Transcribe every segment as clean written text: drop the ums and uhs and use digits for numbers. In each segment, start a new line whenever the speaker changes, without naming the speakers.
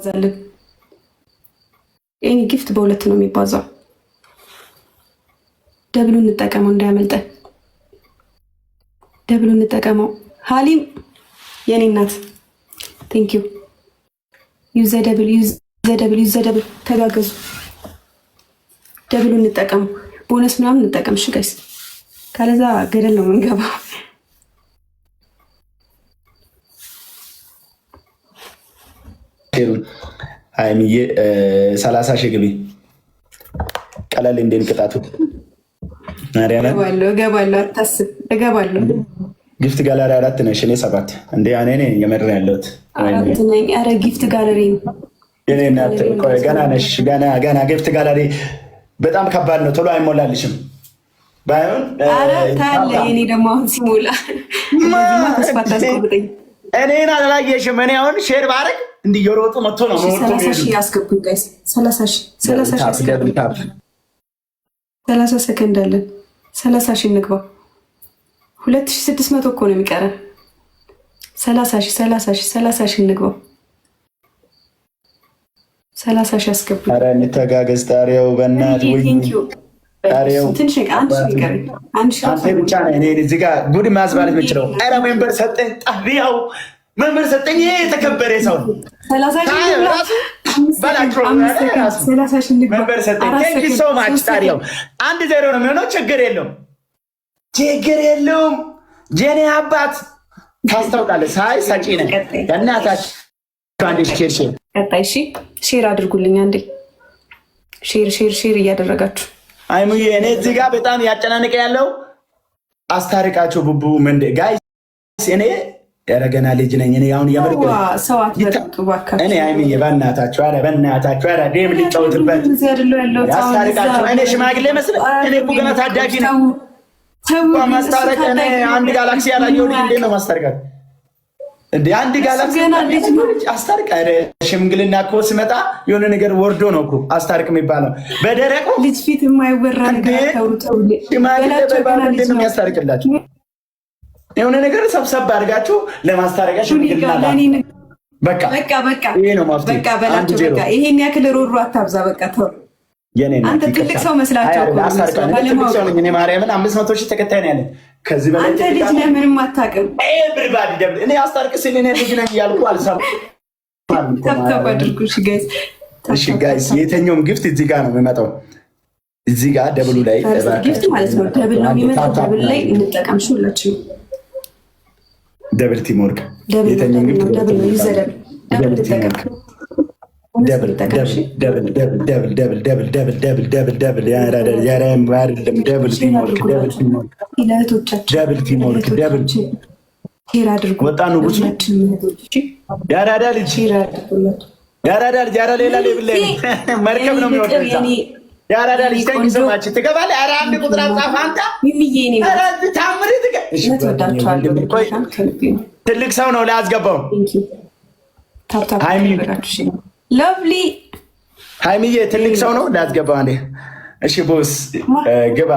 እንባዛለን። ይሄን ጊፍት በሁለት ነው የሚባዛው። ደብሉ እንጠቀመው እንዳያመልጠን። ደብሉ እንጠቀመው። ሀሊም የኔ እናት ቴንክ ዩ። ዩዘ ደብል ተጋገዙ። ደብሉ እንጠቀመው። ቦነስ ምናምን እንጠቀም። እሺ ጋይስ፣ ካለዛ ገደል ነው የምንገባው።
ሀይሚዬ 30 ሺህ ግቢ። ቀለል እንዴን ቅጣቱ
እገባለሁ፣ አታስብ፣ እገባለሁ።
ጊፍት ጋለሪ 4 ነሽ፣ እኔ 7 እንዴ እኔ የመረ ያለሁት
4 ነኝ። ኧረ ጊፍት ጋለሪ
የኔ እናት ገና ነሽ፣ ገና ጊፍት ጋለሪ በጣም ከባድ ነው። ቶሎ አይሞላልሽም። ባይሆን
ታለ የኔ ደግሞ አሁን ሲሞላ ተስፋ ታስቆርጠኝ።
እኔን አላየሽም። እኔ አሁን ሼር ባረግ እንዲየሮጡ መጥቶ ነው
30 ሺህ ያስገቡኝ ጋይስ። 30 ሰከንድ አለን። 30 ሺህ እንግባ። 2600 እኮ ነው የሚቀረን። 30 ሺህ እንግባ። 30 ሺህ ያስገቡኝ።
ኧረ እንተጋገዝ። ጣሪያው በእናት ወይ ጣሪያው
ትንሽ አንድ ሺህ ይቀረኝ። አንድ ሺህ
አንተ ብቻ ነህ እኔ እዚህ ጋር ጉድ ማዝባለት የምችለው። ኧረ ሜምበር ሰጠኝ። ጣሪያው ሜምበር ሰጠኝ። ይሄ የተከበረ ሰው ነው።
30 ሺህ
ሜምበር ሰጠኝ። ቴንክ ዩ ሶ ማች። ጣሪያው 1-0 ነው የሚሆነው። ችግር የለውም። ጄኔ አባት ታስታውቃለህ። ሳይ ሰጪ ነህ በእናታችሁ። አንዴ ሼር
ቀጣይ ሼር አድርጉልኝ። አንዴ ሼር እያደረጋችሁ
አይሙዬ። እኔ እዚህ ጋር በጣም ያጨናነቀ ያለው አስታርቃቸው ቡቡ መንደ ጋይስ። እኔ ገና ልጅ ነኝ። እኔ አሁን የምርግ እኔ አይሙዬ በእናታችሁ ኧረ ዴም ሊጫወትበት ያስታርቃቸው። እኔ ሽማግሌ መስለህ እኔ እኮ ገና ታዳጊ ነኝ። ማስታረቅ እኔ አንድ ጋላክሲ ያላየው ልጅ እንዴት ነው ማስታረቃት? እንደ አንድ ጋላክሲ አስታርቅ። ሽምግልና እኮ ሲመጣ የሆነ ነገር ወርዶ ነው እኮ አስታርቅ የሚባለው። በደረቁ
ልጅ ፊት የማይወራ ነገር
ሽማግሌ በባል እንዴት ነው የሚያስታርቅላችሁ? የሆነ ነገር ሰብሰብ አድርጋችሁ ለማስታረቂያ ሽምግልና በቃ ይሄ ነው ማፍትሄ።
ይሄን ያክል ሮሮ አታብዛ። በቃ ተው። አንተ ትልቅ ሰው መስላቸው
እኔ ማርያምን 500 ሺህ ተከታይ ነው ያለኝ። ከዚህ በላይ
አንተ ልጅ ነህ፣ ምንም አታውቅም።
እኔ አስታርቅ ስል እኔ ልጅ ነኝ እያልኩ አልሰማም።
ተብተብ አድርጉ ጋይስ።
እሺ ጋይስ፣ የተኛውም ጊፍት እዚህ ጋር ነው የሚመጣው። እዚህ ጋር ደብሉ ላይ
ጊፍት ማለት ነው። ደብል ነው የሚመጣው። ደብል ላይ እንጠቀም። ሁላችንም
ደብል ቲምወርክ። የተኛውም ጊፍት
ደብል ነው። ይዘደብ ደብል ተጠቀም።
ትልቅ ሰው ነው ላያስገባው።
ሎቭሊ
ሃይሚዬ ትልቅ ሰው ነው ላያስገባ። አንዴ እሺ ቦስ ግባ።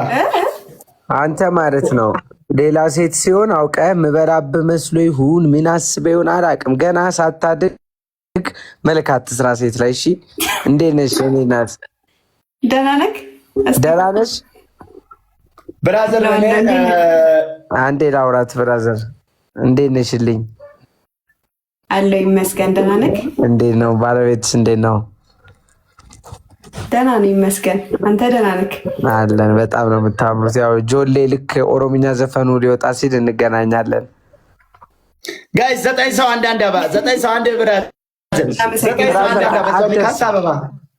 አንተ ማለት ነው ሌላ ሴት ሲሆን አውቀህ ምበላብህ መስሎ ይሁን ምን አስበህ ይሁን አላውቅም። ገና ሳታድግ መልክ አትስራ ሴት ላይ። እሺ እንዴት ነሽ? እኔ ናት።
ደህና ነሽ
ብራዘር?
አንዴ ላውራት ብራዘር። እንዴት ነሽልኝ?
አለው ይመስገን። ደህና ነህ?
እንዴት ነው ባለቤትስ? እንዴት ነው?
ደህና ነው ይመስገን። አንተ ደህና ነህ?
አለን። በጣም ነው የምታምሩት። ያው ጆሌ ልክ ኦሮምኛ ዘፈኑ ሊወጣ ሲል እንገናኛለን።
ጋይስ 9 ሰው አንድ አበባ 9 ሰው አንድ ብራዘር።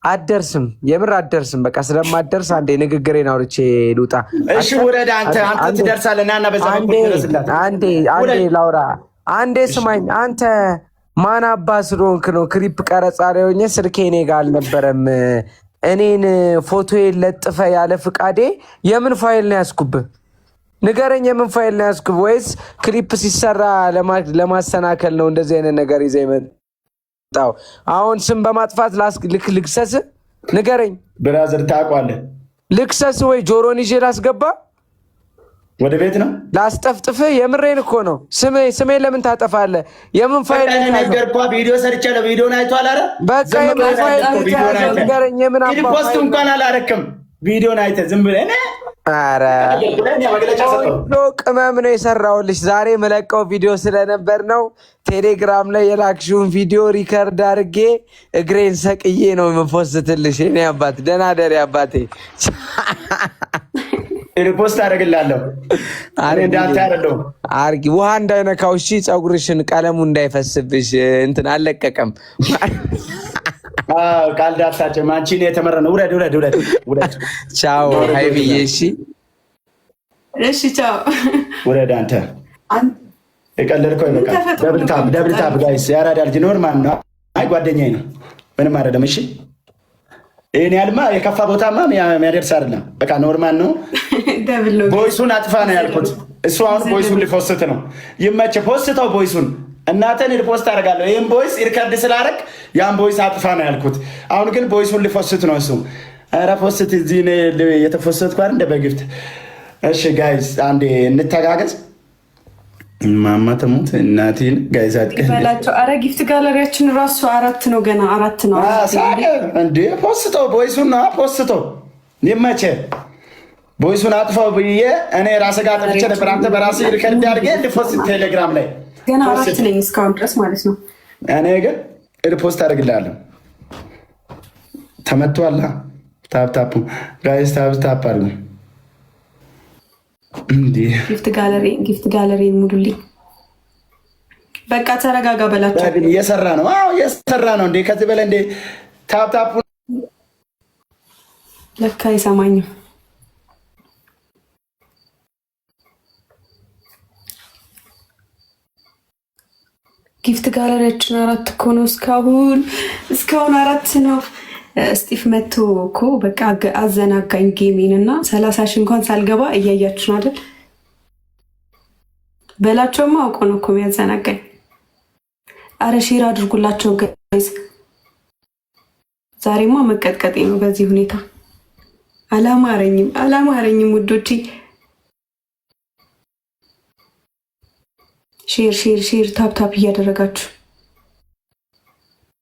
አደርስም፣ የምር አደርስም። በቃ ስለማደርስ አንዴ ንግግሬን አውርቼ ልውጣ።
እሺ ውረድ። አንተ ትደርሳለህ። ናና በዛ
አንዴ ላውራ። አንዴ ስማኝ። አንተ ማን አባ ስለሆንክ ነው ክሪፕ ቀረጻ ላይ ሆኜ ስልኬ እኔ ጋር አልነበረም። እኔን ፎቶዬን ለጥፈ ያለ ፍቃዴ የምን ፋይል ነው ያስኩብህ? ንገረኝ፣ የምን ፋይል ነው ያስኩብህ? ወይስ ክሊፕ ሲሰራ ለማሰናከል ነው እንደዚህ አይነት ነገር ይዘህ የመጣው? አሁን ስም በማጥፋት ልክሰስ? ንገረኝ
ብራዘር። ታውቋለህ?
ልክሰስ ወይ ጆሮን ይዤ ላስገባ?
ወደ ቤት ነው
ላስጠፍጥፍ። የምሬን እኮ ነው። ስሜ ለምን ታጠፋለህ? የምን ፋይል
ነገርኳ? ቪዲዮ ሰርቻለሁ። ቪዲዮን አይቷል። አረ
በቃ የምን ፋይል ነገረኝ። የምን አባ
ፖስት እንኳን አላረክም። ቪዲዮን አይተህ ዝም ብለህ እኔ
አረ ቅመም ነው የሰራሁልሽ። ዛሬ መለቀው ቪዲዮ ስለነበር ነው። ቴሌግራም ላይ የላክሽውን ቪዲዮ ሪከርድ አድርጌ እግሬን ሰቅዬ ነው የምፖስትልሽ። እኔ አባት ደህና ደሪ አባቴ።
ሪፖስት አደርግልሃለሁ። እንዳንተ አይደለሁም።
አርጊ ውሃ እንዳይነካው እሺ። ፀጉርሽን ቀለሙ እንዳይፈስብሽ እንትን አልለቀቀም።
ቃል ዳታቸው አንቺን የተመረ ነው። ውረድ። ቻው
ሀይሚዬ።
እሺ ቻው።
ውረድ አንተ የቀለድከው ይበቃል። ደብልታብ ጋይስ ያራዳ ልጅ ኖርማል ነው። አይ ጓደኛዬ ነው። ምንም አይደለም። እሺ ይሄን ያልማ የከፋ ቦታማ የሚያደርስ አይደለም። በቃ ኖርማል ነው። ቦይሱን አጥፋ ነው ያልኩት። እሱ አሁን ቦይሱን ሊፖስት ነው። ይመችህ፣ ፖስተው ቦይሱን። እናንተን ሪፖስት አደርጋለሁ። ይህም ቦይስ ሪከርድ ስላደረግ ያን ቦይስ አጥፋ ነው ያልኩት። አሁን ግን ቦይሱን ሊፖስት ነው እሱ። ኧረ ፖስት እዚህ የተፖስትኩ አይደል እንደ በጊፍት። እሺ ጋይስ አንዴ እንተጋገዝ። ማማ ተሙት እናቴን ጋይስ
አትቀበላቸው። አረ ጊፍት ጋለሪያችን ራሱ 4 ነው፣ ገና 4 ነው
እንዴ። ፖስተው ቦይሱን ነው ፖስተው። ይመችህ፣ ቦይሱን አጥፋው ብዬ እኔ ራሴ ጋር ጠፍቼ ነበር። አንተ በራስህ ሪከርድ አድርገህ እንድፖስት ቴሌግራም ላይ
ገና 4 ነኝ እስካሁን ድረስ ማለት ነው።
እኔ ግን ሪፖስት አደርግልሃለሁ። ተመቷላ። ታፕ ጋይስ ታፕ አድርጉ። ጊፍት ጋለሪ ሙሉልኝ። በቃ ተረጋጋ በላቸው። እየሰራ ነው። አዎ እየሰራ ነው። እንዴ ከዚህ በላይ እንዴ ታፕ
ለካ አይሰማኝም። ጊፍት ጋለሪያችን 4 እኮ ነው። እስካሁን 4 ነው። ስቲፍ መቶ እኮ በቃ አዘናጋኝ ጌሜን እና 30 ሺህ እንኳን ሳልገባ እያያችሁ ነው አይደል? በላቸውማ አውቆ ነው እኮ የሚያዘናጋኝ። አረ ሼር አድርጉላቸው ጋይስ። ዛሬማ መቀጥቀጤ ነው በዚህ ሁኔታ። አላማረኝም ውዶቼ። ሼር ታፕ እያደረጋችሁ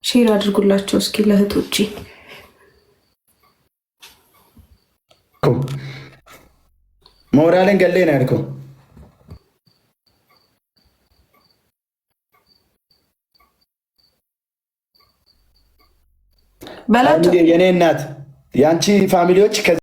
ሼር አድርጉላቸው እስኪ ለእህቶቼ።
ሞራልን ገሌ ነው ያልከው።
በላቸው
የኔ እናት የአንቺ ፋሚሊዎች